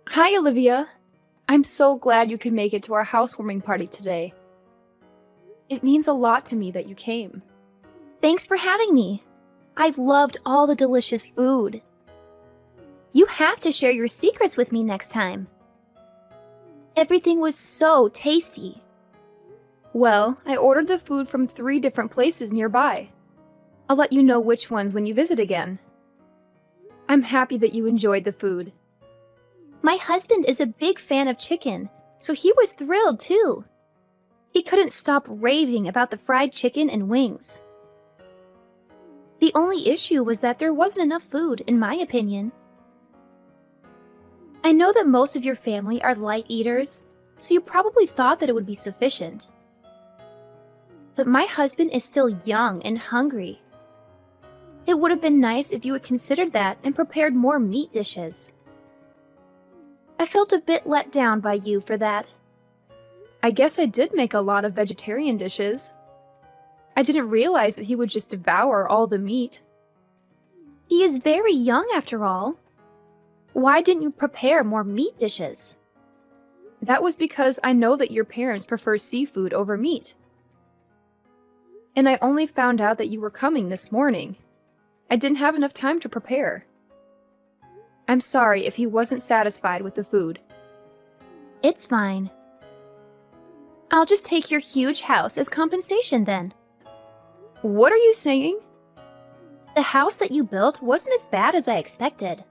Hi, Olivia. I'm so glad you could make it to our housewarming party today. It means a lot to me that you came. Thanks for having me. I've loved all the delicious food. You have to share your secrets with me next time. Everything was so tasty. Well, I ordered the food from 3 different places nearby. I'll let you know which ones when you visit again. I'm happy that you enjoyed the food. My husband is a big fan of chicken, so he was thrilled too. He couldn't stop raving about the fried chicken and wings. The only issue was that there wasn't enough food, in my opinion. I know that most of your family are light eaters, so you probably thought that it would be sufficient. But my husband is still young and hungry. It would have been nice if you had considered that and prepared more meat dishes. I felt a bit let down by you for that. I guess I did make a lot of vegetarian dishes. I didn't realize that he would just devour all the meat. He is very young after all. Why didn't you prepare more meat dishes? That was because I know that your parents prefer seafood over meat. And I only found out that you were coming this morning. I didn't have enough time to prepare. I'm sorry if he wasn't satisfied with the food. It's fine. I'll just take your huge house as compensation then. What are you saying? The house that you built wasn't as bad as I expected.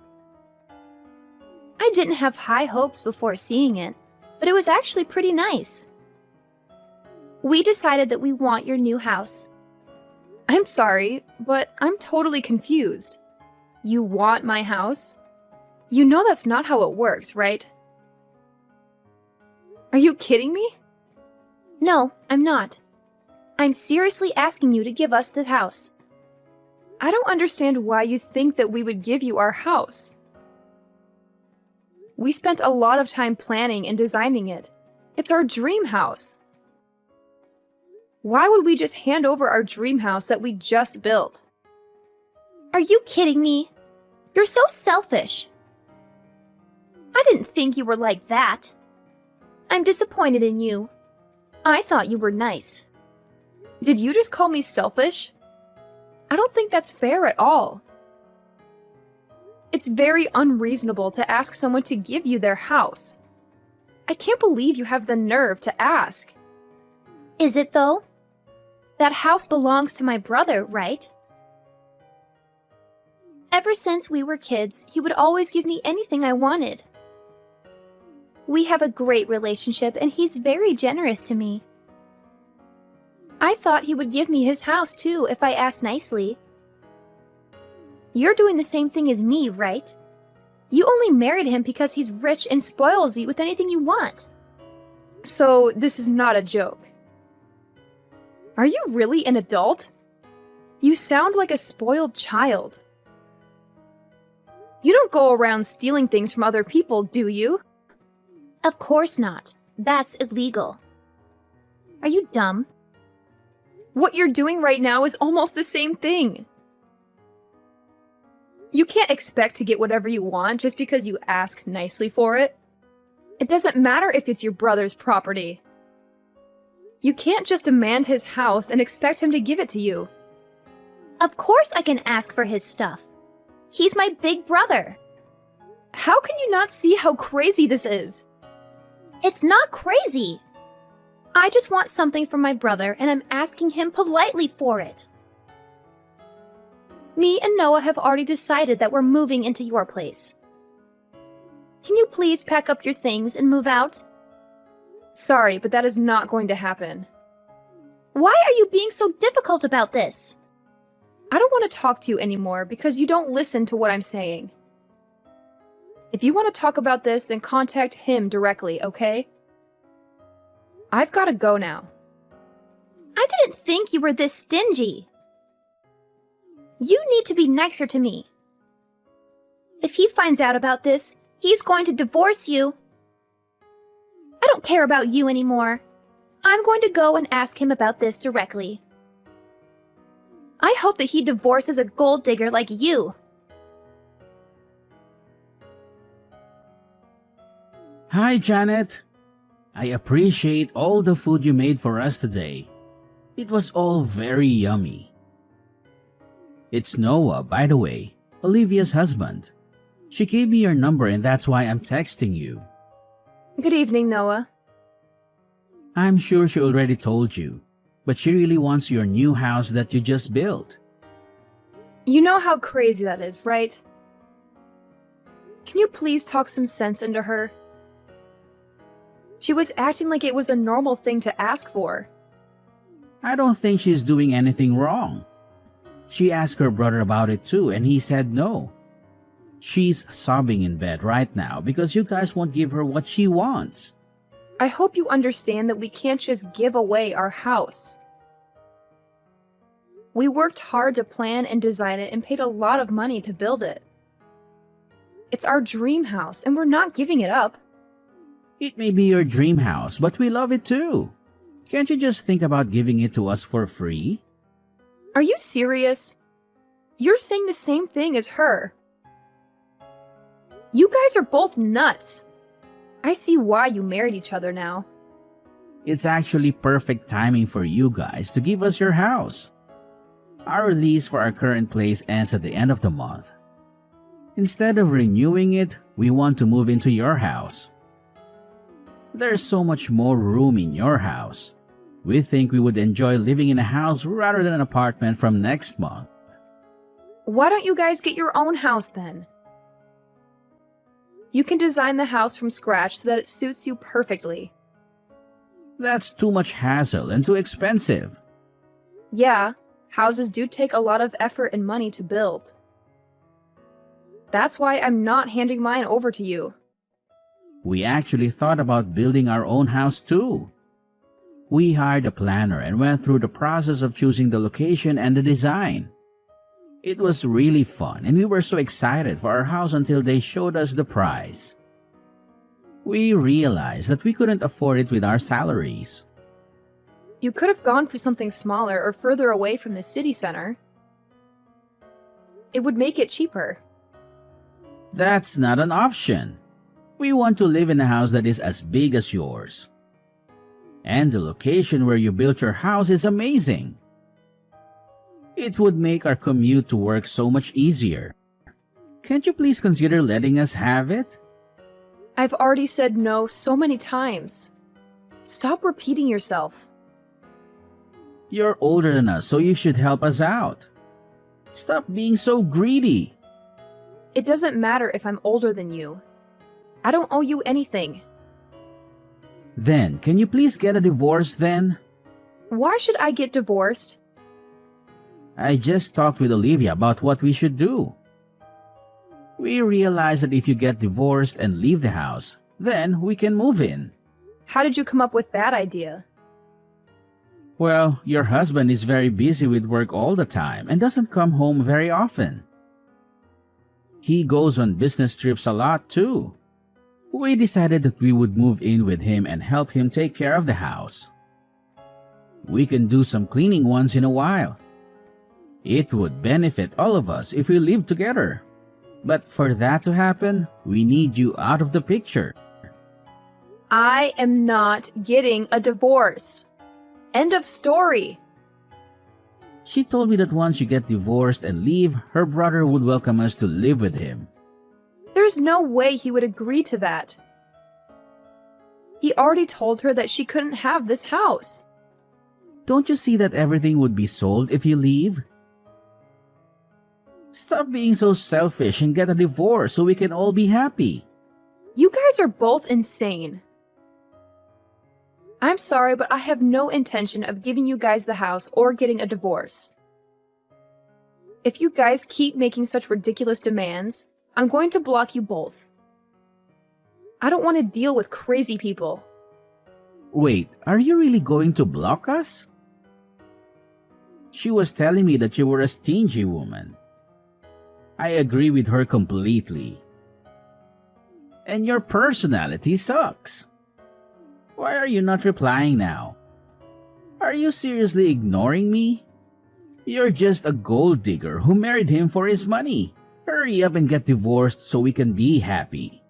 I didn't have high hopes before seeing it, but it was actually pretty nice. We decided that we want your new house. I'm sorry, but I'm totally confused. You want my house? You know that's not how it works, right? Are you kidding me? No, I'm not. I'm seriously asking you to give us the house. I don't understand why you think that we would give you our house. We spent a lot of time planning and designing it. It's our dream house. Why would we just hand over our dream house that we just built? Are you kidding me? You're so selfish. I didn't think you were like that. I'm disappointed in you. I thought you were nice. Did you just call me selfish? I don't think that's fair at all. It's very unreasonable to ask someone to give you their house. I can't believe you have the nerve to ask. Is it though? That house belongs to my brother, right? Ever since we were kids, he would always give me anything I wanted. We have a great relationship and he's very generous to me. I thought he would give me his house too if I asked nicely. You're doing the same thing as me, right? You only married him because he's rich and spoils you with anything you want. So this is not a joke. Are you really an adult? You sound like a spoiled child. You don't go around stealing things from other people, do you? Of course not. That's illegal. Are you dumb? What you're doing right now is almost the same thing. You can't expect to get whatever you want just because you ask nicely for it. It doesn't matter if it's your brother's property. You can't just demand his house and expect him to give it to you. Of course I can ask for his stuff. He's my big brother. How can you not see how crazy this is? It's not crazy. I just want something from my brother and I'm asking him politely for it. Me and Noah have already decided that we're moving into your place. Can you please pack up your things and move out? Sorry, but that is not going to happen. Why are you being so difficult about this? I don't want to talk to you anymore because you don't listen to what I'm saying. If you want to talk about this, then contact him directly, okay? I've got to go now. I didn't think you were this stingy. You need to be nicer to me. If he finds out about this, he's going to divorce you. I don't care about you anymore. I'm going to go and ask him about this directly. I hope that he divorces a gold digger like you. Hi, Janet. I appreciate all the food you made for us today. It was all very yummy. It's Noah, by the way, Olivia's husband. She gave me your number and that's why I'm texting you. Good evening, Noah. I'm sure she already told you, but she really wants your new house that you just built. You know how crazy that is, right? Can you please talk some sense into her? She was acting like it was a normal thing to ask for. I don't think she's doing anything wrong. She asked her brother about it too and he said no. She's sobbing in bed right now because you guys won't give her what she wants. I hope you understand that we can't just give away our house. We worked hard to plan and design it and paid a lot of money to build it. It's our dream house and we're not giving it up. It may be your dream house, but we love it too. Can't you just think about giving it to us for free? Are you serious? You're saying the same thing as her. You guys are both nuts. I see why you married each other now. It's actually perfect timing for you guys to give us your house. Our lease for our current place ends at the end of the month. Instead of renewing it, we want to move into your house. There's so much more room in your house. We think we would enjoy living in a house rather than an apartment from next month. Why don't you guys get your own house then? You can design the house from scratch so that it suits you perfectly. That's too much hassle and too expensive. Yeah, houses do take a lot of effort and money to build. That's why I'm not handing mine over to you. We actually thought about building our own house too. We hired a planner and went through the process of choosing the location and the design. It was really fun and we were so excited for our house until they showed us the price. We realized that we couldn't afford it with our salaries. You could have gone for something smaller or further away from the city center. It would make it cheaper. That's not an option. We want to live in a house that is as big as yours. And the location where you built your house is amazing. It would make our commute to work so much easier. Can't you please consider letting us have it? I've already said no so many times. Stop repeating yourself. You're older than us, so you should help us out. Stop being so greedy. It doesn't matter if I'm older than you. I don't owe you anything. Then, can you please get a divorce then? Why should I get divorced? I just talked with Olivia about what we should do. We realized that if you get divorced and leave the house, then we can move in. How did you come up with that idea? Well, your husband is very busy with work all the time and doesn't come home very often. He goes on business trips a lot too. We decided that we would move in with him and help him take care of the house. We can do some cleaning once in a while. It would benefit all of us if we live together. But for that to happen, we need you out of the picture. I am not getting a divorce. End of story. She told me that once you get divorced and leave, her brother would welcome us to live with him. There's no way he would agree to that. He already told her that she couldn't have this house. Don't you see that everything would be sold if you leave? Stop being so selfish and get a divorce so we can all be happy. You guys are both insane. I'm sorry, but I have no intention of giving you guys the house or getting a divorce. If you guys keep making such ridiculous demands, I'm going to block you both. I don't want to deal with crazy people. Wait, are you really going to block us? She was telling me that you were a stingy woman. I agree with her completely. And your personality sucks. Why are you not replying now? Are you seriously ignoring me? You're just a gold digger who married him for his money. Hurry up and get divorced so we can be happy.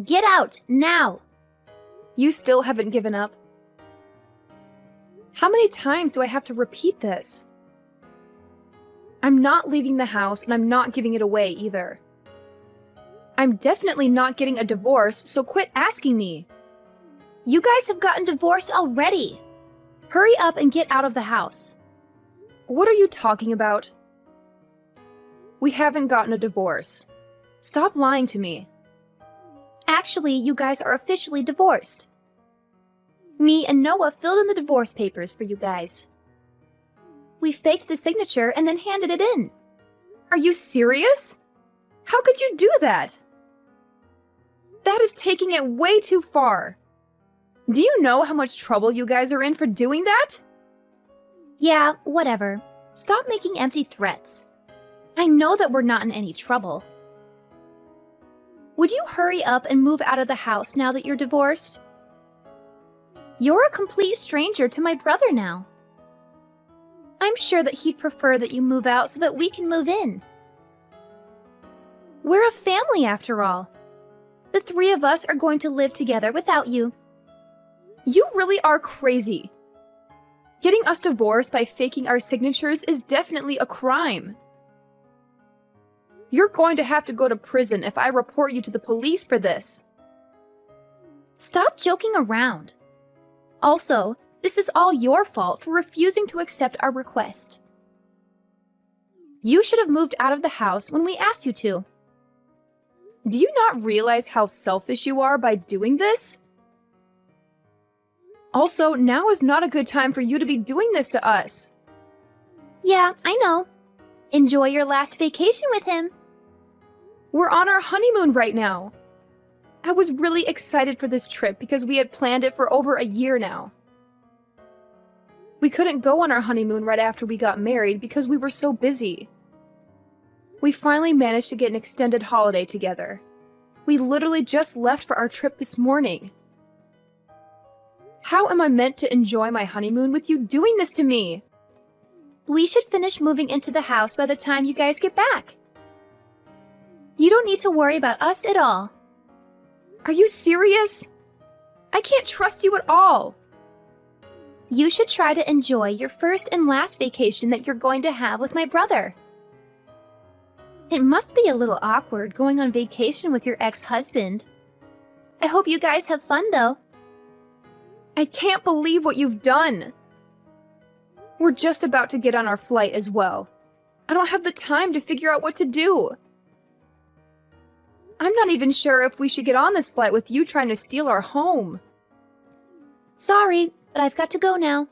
Get out, now! You still haven't given up. How many times do I have to repeat this? I'm not leaving the house and I'm not giving it away either. I'm definitely not getting a divorce, so quit asking me. You guys have gotten divorced already. Hurry up and get out of the house. What are you talking about? We haven't gotten a divorce. Stop lying to me. Actually, you guys are officially divorced. Me and Noah filled in the divorce papers for you guys. We faked the signature and then handed it in. Are you serious? How could you do that? That is taking it way too far. Do you know how much trouble you guys are in for doing that? Yeah, whatever. Stop making empty threats. I know that we're not in any trouble. Would you hurry up and move out of the house now that you're divorced? You're a complete stranger to my brother now. I'm sure that he'd prefer that you move out so that we can move in. We're a family after all. The three of us are going to live together without you. You really are crazy. Getting us divorced by faking our signatures is definitely a crime. You're going to have to go to prison if I report you to the police for this. Stop joking around. Also, this is all your fault for refusing to accept our request. You should have moved out of the house when we asked you to. Do you not realize how selfish you are by doing this? Also, now is not a good time for you to be doing this to us. Yeah, I know. Enjoy your last vacation with him. We're on our honeymoon right now. I was really excited for this trip because we had planned it for over a year now. We couldn't go on our honeymoon right after we got married because we were so busy. We finally managed to get an extended holiday together. We literally just left for our trip this morning. How am I meant to enjoy my honeymoon with you doing this to me? We should finish moving into the house by the time you guys get back. You don't need to worry about us at all. Are you serious? I can't trust you at all. You should try to enjoy your first and last vacation that you're going to have with my brother. It must be a little awkward going on vacation with your ex-husband. I hope you guys have fun though. I can't believe what you've done. We're just about to get on our flight as well. I don't have the time to figure out what to do. I'm not even sure if we should get on this flight with you trying to steal our home. Sorry, but I've got to go now.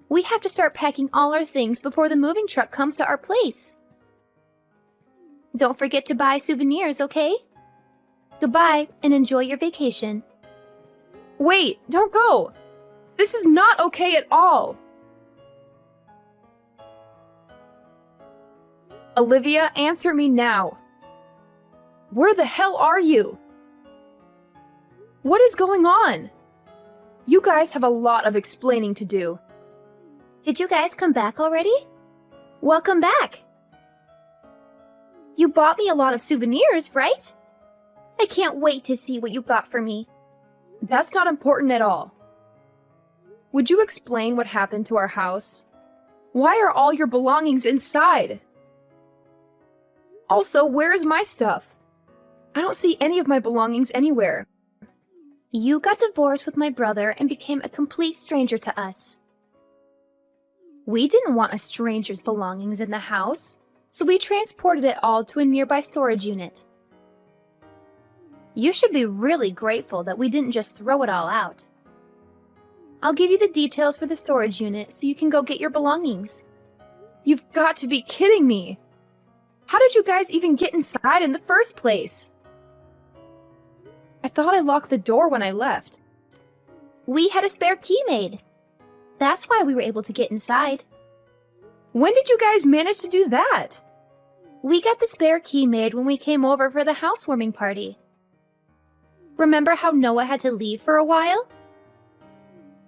We have to start packing all our things before the moving truck comes to our place. Don't forget to buy souvenirs, okay? Goodbye, and enjoy your vacation. Wait, don't go! This is not okay at all! Olivia, answer me now. Where the hell are you? What is going on? You guys have a lot of explaining to do. Did you guys come back already? Welcome back. You bought me a lot of souvenirs, right? I can't wait to see what you got for me. That's not important at all. Would you explain what happened to our house? Why are all your belongings inside? Also, where is my stuff? I don't see any of my belongings anywhere. You got divorced with my brother and became a complete stranger to us. We didn't want a stranger's belongings in the house, so we transported it all to a nearby storage unit. You should be really grateful that we didn't just throw it all out. I'll give you the details for the storage unit so you can go get your belongings. You've got to be kidding me! How did you guys even get inside in the first place? I thought I locked the door when I left. We had a spare key made. That's why we were able to get inside. When did you guys manage to do that? We got the spare key made when we came over for the housewarming party. Remember how Noah had to leave for a while?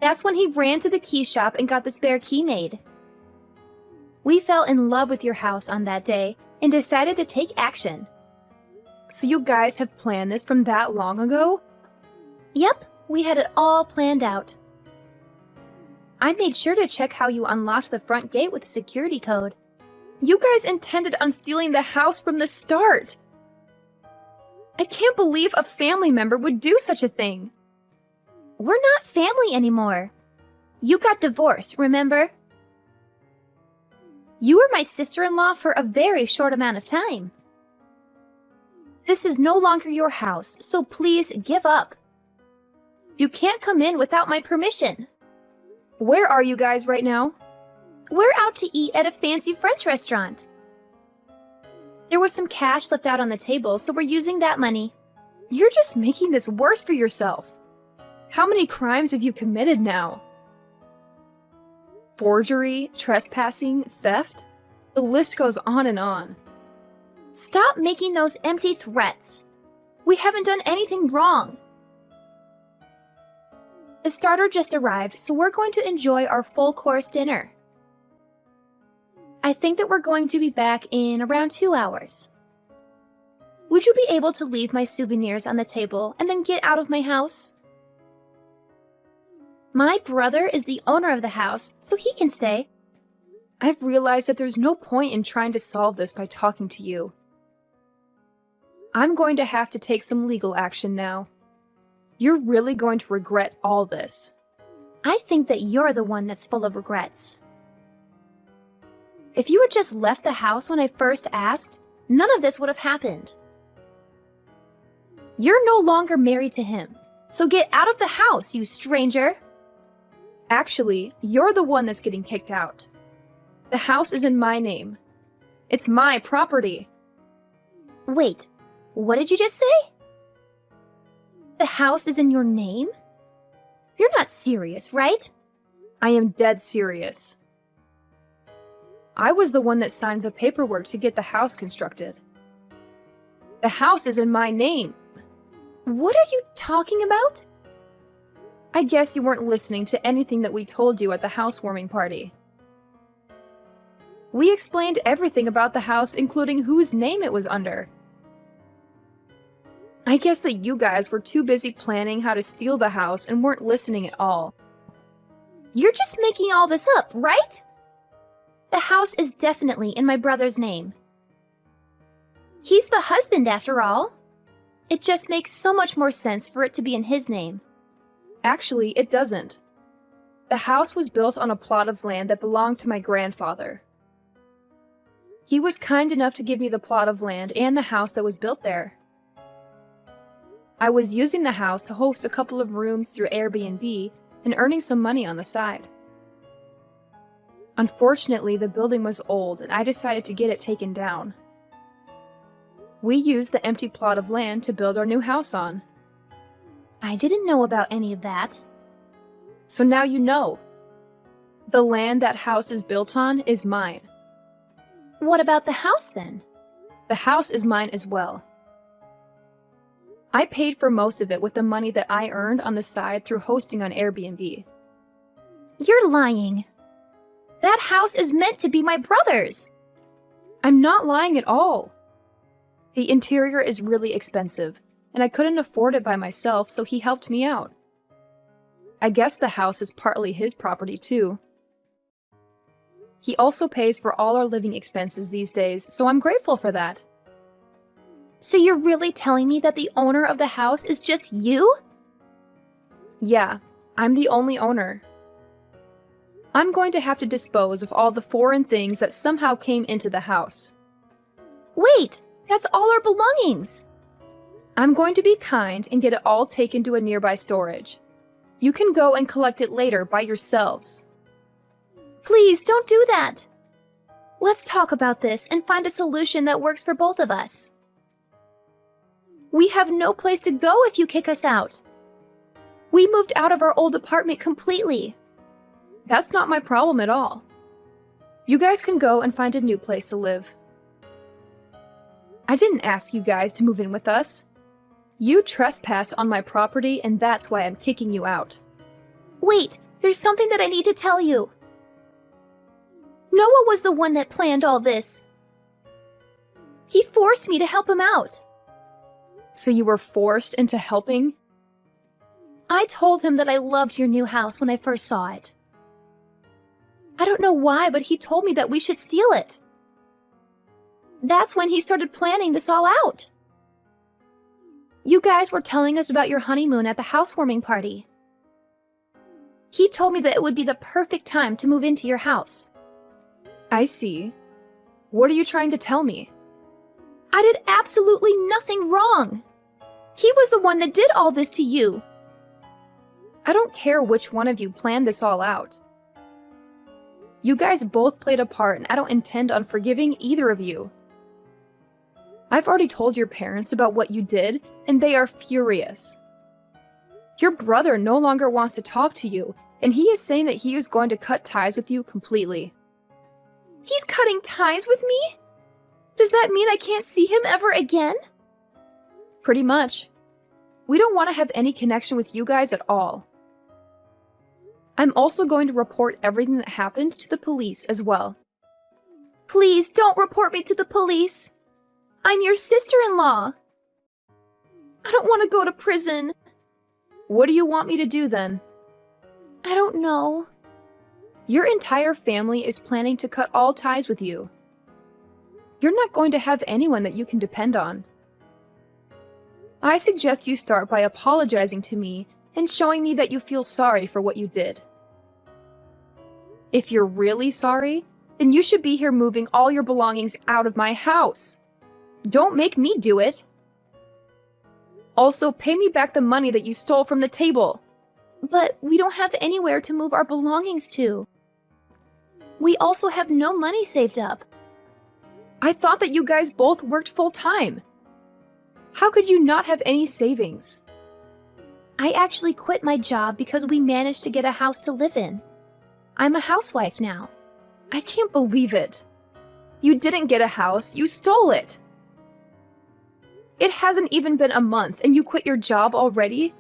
That's when he ran to the key shop and got the spare key made. We fell in love with your house on that day and decided to take action. So you guys have planned this from that long ago? Yep, we had it all planned out. I made sure to check how you unlocked the front gate with the security code. You guys intended on stealing the house from the start. I can't believe a family member would do such a thing. We're not family anymore. You got divorced, remember? You were my sister-in-law for a very short amount of time. This is no longer your house, so please give up. You can't come in without my permission. Where are you guys right now? We're out to eat at a fancy French restaurant. There was some cash left out on the table, so we're using that money. You're just making this worse for yourself. How many crimes have you committed now? Forgery, trespassing, theft? The list goes on and on. Stop making those empty threats. We haven't done anything wrong. The starter just arrived, so we're going to enjoy our full-course dinner. I think that we're going to be back in around 2 hours. Would you be able to leave my souvenirs on the table and then get out of my house? My brother is the owner of the house, so he can stay. I've realized that there's no point in trying to solve this by talking to you. I'm going to have to take some legal action now. You're really going to regret all this. I think that you're the one that's full of regrets. If you had just left the house when I first asked, none of this would have happened. You're no longer married to him, so get out of the house, you stranger. Actually, you're the one that's getting kicked out. The house is in my name. It's my property. Wait, what did you just say? The house is in your name? You're not serious, right? I am dead serious. I was the one that signed the paperwork to get the house constructed. The house is in my name. What are you talking about? I guess you weren't listening to anything that we told you at the housewarming party. We explained everything about the house, including whose name it was under. I guess that you guys were too busy planning how to steal the house and weren't listening at all. You're just making all this up, right? The house is definitely in my brother's name. He's the husband, after all. It just makes so much more sense for it to be in his name. Actually, it doesn't. The house was built on a plot of land that belonged to my grandfather. He was kind enough to give me the plot of land and the house that was built there. I was using the house to host a couple of rooms through Airbnb and earning some money on the side. Unfortunately, the building was old and I decided to get it taken down. We used the empty plot of land to build our new house on. I didn't know about any of that. So now you know. The land that house is built on is mine. What about the house then? The house is mine as well. I paid for most of it with the money that I earned on the side through hosting on Airbnb. You're lying. That house is meant to be my brother's. I'm not lying at all. The interior is really expensive, and I couldn't afford it by myself, so he helped me out. I guess the house is partly his property too. He also pays for all our living expenses these days, so I'm grateful for that. So you're really telling me that the owner of the house is just you? Yeah, I'm the only owner. I'm going to have to dispose of all the foreign things that somehow came into the house. Wait, that's all our belongings. I'm going to be kind and get it all taken to a nearby storage. You can go and collect it later by yourselves. Please don't do that. Let's talk about this and find a solution that works for both of us. We have no place to go if you kick us out. We moved out of our old apartment completely. That's not my problem at all. You guys can go and find a new place to live. I didn't ask you guys to move in with us. You trespassed on my property, and that's why I'm kicking you out. Wait, there's something that I need to tell you. Noah was the one that planned all this. He forced me to help him out. So you were forced into helping? I told him that I loved your new house when I first saw it. I don't know why, but he told me that we should steal it. That's when he started planning this all out. You guys were telling us about your honeymoon at the housewarming party. He told me that it would be the perfect time to move into your house. I see. What are you trying to tell me? I did absolutely nothing wrong. He was the one that did all this to you. I don't care which one of you planned this all out. You guys both played a part, and I don't intend on forgiving either of you. I've already told your parents about what you did, and they are furious. Your brother no longer wants to talk to you, and he is saying that he is going to cut ties with you completely. He's cutting ties with me? Does that mean I can't see him ever again? Pretty much. We don't want to have any connection with you guys at all. I'm also going to report everything that happened to the police as well. Please don't report me to the police. I'm your sister-in-law. I don't want to go to prison. What do you want me to do then? I don't know. Your entire family is planning to cut all ties with you. You're not going to have anyone that you can depend on. I suggest you start by apologizing to me and showing me that you feel sorry for what you did. If you're really sorry, then you should be here moving all your belongings out of my house. Don't make me do it. Also, pay me back the money that you stole from the table. But we don't have anywhere to move our belongings to. We also have no money saved up. I thought that you guys both worked full-time. How could you not have any savings? I actually quit my job because we managed to get a house to live in. I'm a housewife now. I can't believe it. You didn't get a house, you stole it. It hasn't even been a month and you quit your job already?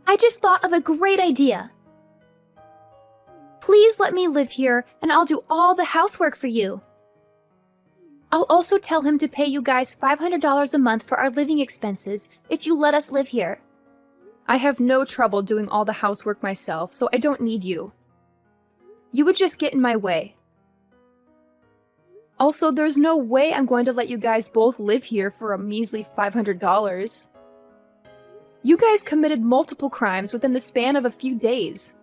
I just thought of a great idea. Please let me live here and I'll do all the housework for you. I'll also tell him to pay you guys $500 a month for our living expenses if you let us live here. I have no trouble doing all the housework myself, so I don't need you. You would just get in my way. Also, there's no way I'm going to let you guys both live here for a measly $500. You guys committed multiple crimes within the span of a few days.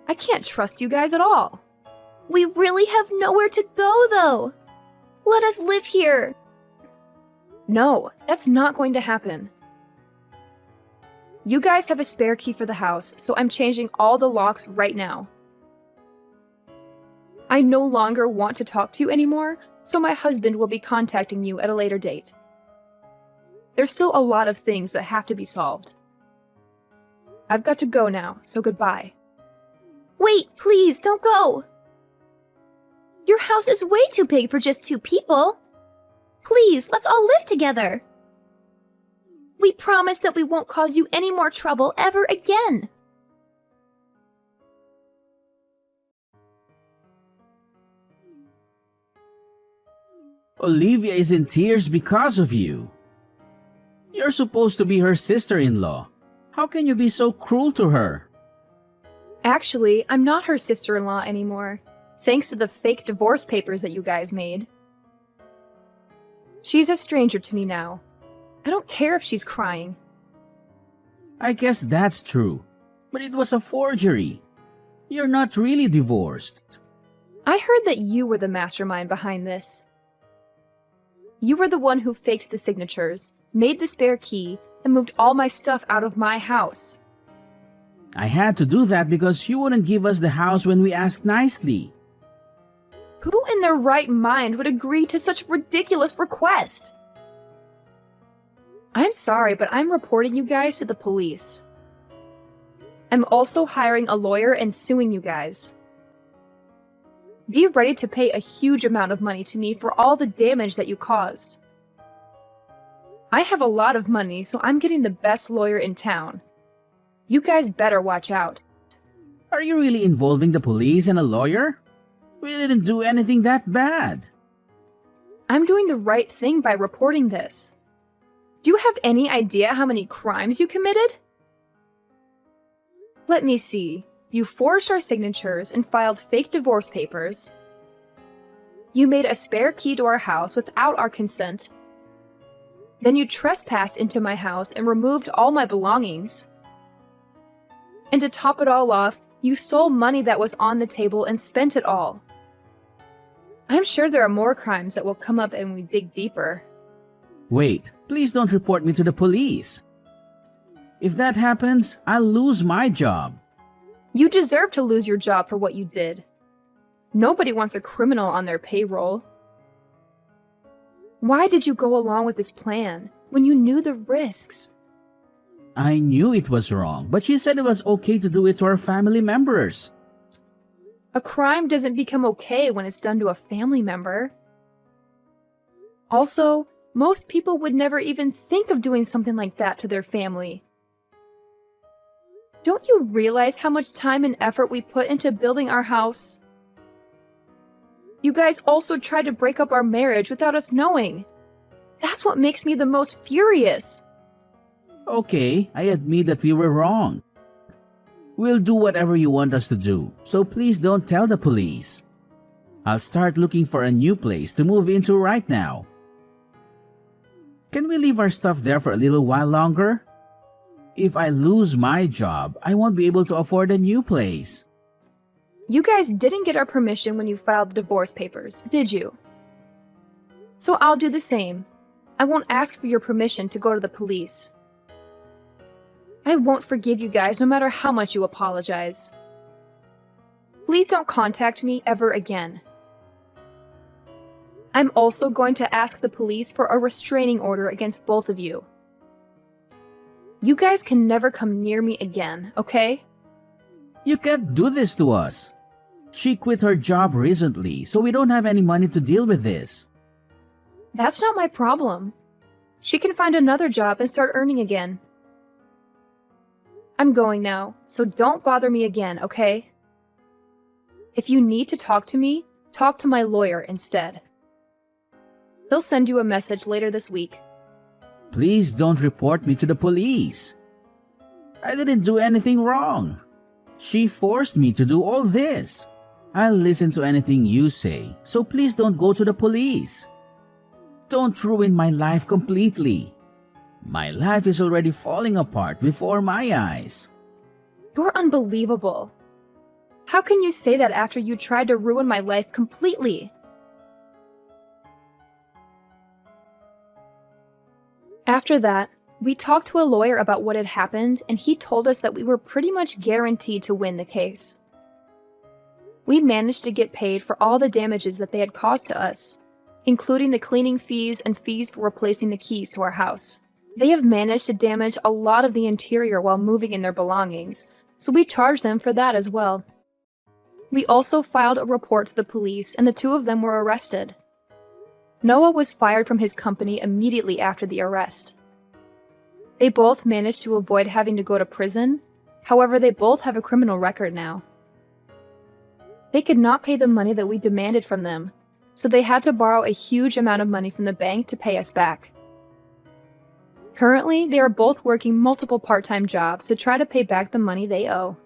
I can't trust you guys at all. We really have nowhere to go, though. Let us live here. No, that's not going to happen. You guys have a spare key for the house, so I'm changing all the locks right now. I no longer want to talk to you anymore, so my husband will be contacting you at a later date. There's still a lot of things that have to be solved. I've got to go now, so goodbye. Wait, please, don't go. Your house is way too big for just 2 people. Please, let's all live together. We promise that we won't cause you any more trouble ever again. Olivia is in tears because of you. You're supposed to be her sister-in-law. How can you be so cruel to her? Actually, I'm not her sister-in-law anymore, thanks to the fake divorce papers that you guys made. She's a stranger to me now. I don't care if she's crying. I guess that's true, but it was a forgery. You're not really divorced. I heard that you were the mastermind behind this. You were the one who faked the signatures, made the spare key, and moved all my stuff out of my house. I had to do that because you wouldn't give us the house when we asked nicely. Who in their right mind would agree to such ridiculous request? I'm sorry, but I'm reporting you guys to the police. I'm also hiring a lawyer and suing you guys. Be ready to pay a huge amount of money to me for all the damage that you caused. I have a lot of money, so I'm getting the best lawyer in town. You guys better watch out. Are you really involving the police and a lawyer? We didn't do anything that bad. I'm doing the right thing by reporting this. Do you have any idea how many crimes you committed? Let me see. You forged our signatures and filed fake divorce papers. You made a spare key to our house without our consent. Then you trespassed into my house and removed all my belongings. And to top it all off, you stole money that was on the table and spent it all. I'm sure there are more crimes that will come up when we dig deeper. Wait, please don't report me to the police. If that happens, I'll lose my job. You deserve to lose your job for what you did. Nobody wants a criminal on their payroll. Why did you go along with this plan when you knew the risks? I knew it was wrong, but she said it was okay to do it to our family members. A crime doesn't become okay when it's done to a family member. Also, most people would never even think of doing something like that to their family. Don't you realize how much time and effort we put into building our house? You guys also tried to break up our marriage without us knowing. That's what makes me the most furious. Okay, I admit that we were wrong. We'll do whatever you want us to do, so please don't tell the police. I'll start looking for a new place to move into right now. Can we leave our stuff there for a little while longer? If I lose my job, I won't be able to afford a new place. You guys didn't get our permission when you filed the divorce papers, did you? So I'll do the same. I won't ask for your permission to go to the police. I won't forgive you guys no matter how much you apologize. Please don't contact me ever again. I'm also going to ask the police for a restraining order against both of you. You guys can never come near me again, okay? You can't do this to us. She quit her job recently, so we don't have any money to deal with this. That's not my problem. She can find another job and start earning again. I'm going now, so don't bother me again, okay? If you need to talk to me, talk to my lawyer instead. He'll send you a message later this week. Please don't report me to the police. I didn't do anything wrong. She forced me to do all this. I'll listen to anything you say, so please don't go to the police. Don't ruin my life completely. My life is already falling apart before my eyes. You're unbelievable. How can you say that after you tried to ruin my life completely? After that, we talked to a lawyer about what had happened, and he told us that we were pretty much guaranteed to win the case. We managed to get paid for all the damages that they had caused to us, including the cleaning fees and fees for replacing the keys to our house. They have managed to damage a lot of the interior while moving in their belongings, so we charged them for that as well. We also filed a report to the police, and the two of them were arrested. Noah was fired from his company immediately after the arrest. They both managed to avoid having to go to prison, however, they both have a criminal record now. They could not pay the money that we demanded from them, so they had to borrow a huge amount of money from the bank to pay us back. Currently, they are both working multiple part-time jobs to try to pay back the money they owe.